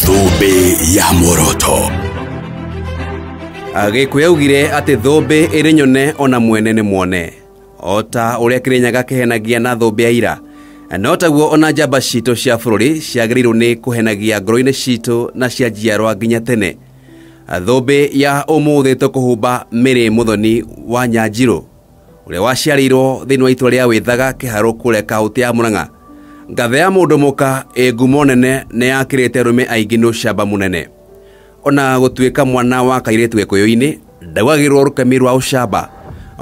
Thũmbĩ ya muoroto. Agĩkũyũ augire atĩ thũmbĩ ĩrĩ nyone ona mwene nĩ muone. Ota ũrĩa Kĩrĩnyaga kĩhenagia na thũmbĩ ya ira, no taguo ona njamba citũ cia bũrũri ciagĩrĩirwo nĩ kũhenagia ngoro-inĩ citũ na cia njiarwa nginya tene. Thũmbĩ ya ũmũthĩ tũkũhumba Mary Muthoni wa Nyanjirũ, ũrĩa waciarĩirwo thĩinĩ wa itũũra rĩa Wĩthaga Kĩharũ kũrĩa kaũntĩ ya Mũrang'a. Ngathe ya mũndũ mũka ngumo nene nĩ yakĩrĩte arũme aingĩ nĩ ũcamba mũnene. Ona gũtuĩka mwana wa kairĩtu Gĩkũyũ-inĩ ndaugagĩrwo rũkemi rwa ũcamba,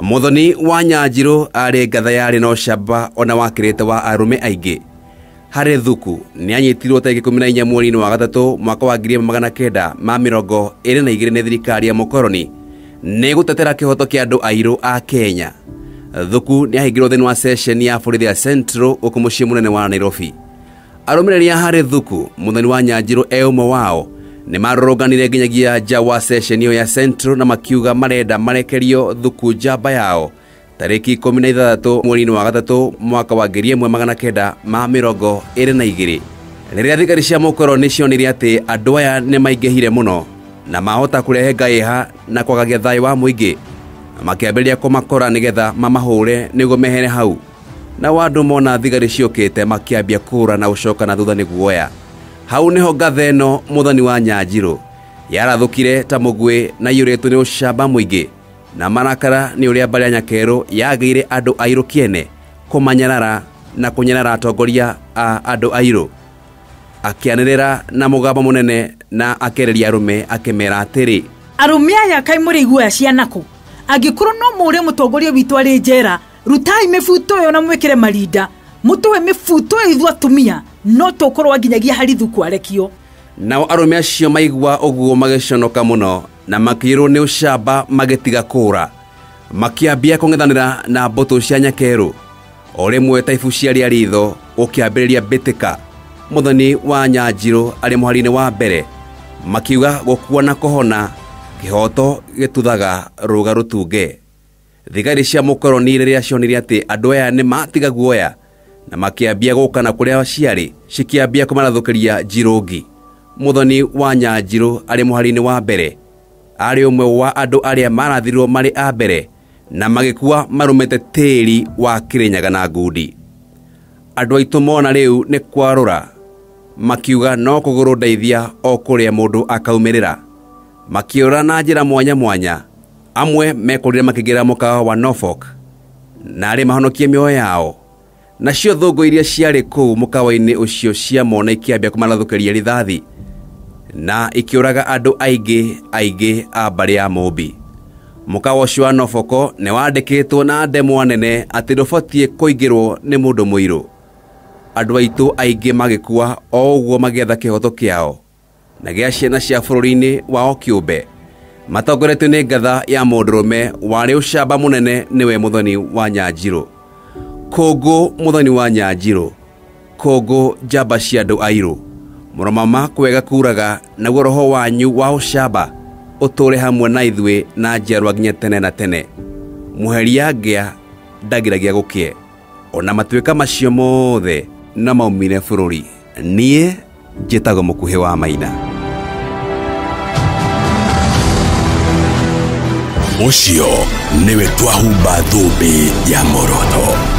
Muthoni wa Nyanjirũ arĩ ngathe yarĩ na ũcamba ona wakĩrĩte wa arũme aingĩ. Harĩ thuku nĩ anyitirwo tarĩki 14 mweri-inĩ wa gatatũ mwaka wa 1922 nĩ thirikari ya mũkoroni nĩ gũtetera kĩhoto kĩa andũ airũ a Kenya. Thuku nĩ ahingirwo thĩinĩ wa session ya borithi ya Central gũkũ mũciĩ mũnene wa Nairobi. Arũmĩrĩri a harĩ thuku Muthoni wa Nyanjirũ ũmwe wao nĩ marũrũnganire nginyagia nja wa session iyo ya Central na makiuga marenda marekerio thuku njamba yao tarĩki 16 mweri-inĩ wa gatatũ mwaka wa 1922. Rĩrĩa thigari cia mũkoroni cionire atĩ andũ aya nĩ maingĩhire mũno na mahota kũrehe ngayĩha na kwagagia thayũ wa mũingĩ, makĩambĩrĩria kũmakora nĩgetha mamahũre nĩguo mehere hau. Na andũ mona thigari ciũkĩte makĩambia kũra na gũcoka na thutha nĩ guoya. Hau nĩho ngathe ĩno Muthoni wa Nyanjirũ yarathũkire ta mũguĩ na iyũrĩtwo nĩ ũcamba mũingĩ na marakara nĩ ũrĩa mbarĩ ya Nyakerũ yagĩire andũ airũ kĩene kũmanyarara na kũnyarara atongoria a andũ airũ. Akĩanĩrĩra na mũgambo mũnene na akĩrĩria arũme akĩmera atĩrĩ, arũme aya kaĩ mũrĩ iguoya ciana kũ? Angĩkorwo no mũũrie mũtongoria witũ arĩ njera, rutai mĩbuto ĩyo na mwĩkĩre marinda, mũtũhe mĩbuto ĩyo ithuĩ atumia no tũkorwo nginyagia harĩ thuku arekio. Nao arũme acio maigua ũguo magĩconoka mũno na makĩirwo nĩ ũcamba magĩtiga kũra, makĩambia kũng'ethanĩra na mbũtũ cia Nyakerũ. O rĩmwe taibu ciarĩ ritho gũkĩambĩrĩria mbĩtĩka. Muthoni wa Nyanjirũ arĩ mũhari-inĩ wa mbere, makiuga gũkua na kũhona kĩhoto gĩtuthaga rũga rũtunge. Thigari cia mũkoroni rĩrĩa cionire atĩ andũ aya nĩ matiga guoya na makĩambia gũkana kũrĩa ciarĩ, cikĩambia kũmarathũkĩria njirũngi. Muthoni wa Nyanjirũ arĩ mũhari-inĩ wa mbere arĩ ũmwe wa andũ arĩa marathirwo marĩ a mbere na magĩkua marũmĩte tĩri wa Kĩrĩnyaga na ngundi. Andũ aitũ mona rĩu nĩ kwarũra, makiuga no kũgũrũ ndeithia o kũrĩa mũndũ akaumĩrĩra. Makĩũra na njĩra mwanya mwanya, amwe mekũrire makĩingĩra mũkawa wa Norfolk na arĩ mahonokie mĩoyo yao. Nacio thũngũ iria ciarĩ kũu mũkawa-inĩ ũcio cia mona ikĩambia kũmarathũkĩria rithathi na ikĩũraga andũ aingĩ a mbarĩ ya Mũmbi. Mũkawa ũcio wa Norfolk nĩ wandĩkĩtwo na ndemwa nene atĩ ndũbatiĩ kũingĩrwo nĩ mũndũ mũirũ. Andũ aitũ aingĩ magĩkua o ũguo magĩetha kĩhoto kĩao na gĩa ciana cia bũrũri-inĩ wao kĩũmbe, matongoretio nĩ ngatha ya mũndũrũme warĩ ũcamba mũnene nĩwe Muthoni wa Nyanjirũ. Kũngũ Muthoni wa Nyanjirũ, kũngũ njamba cia andũ airũ, mũromama kwega kuraga naguo roho wanyu wa ũcamba ũtũre hamwe na ithuĩ na njiarwa nginya tene na tene. Mũheria ngĩa ndagiragia gũkĩe, ona matuĩka macio mothe na maumire bũrũri. Niĩ njĩtagwo Mũkuhĩ wa Maina. Ũcio nĩwe twahumba thũmbĩ ya muoroto.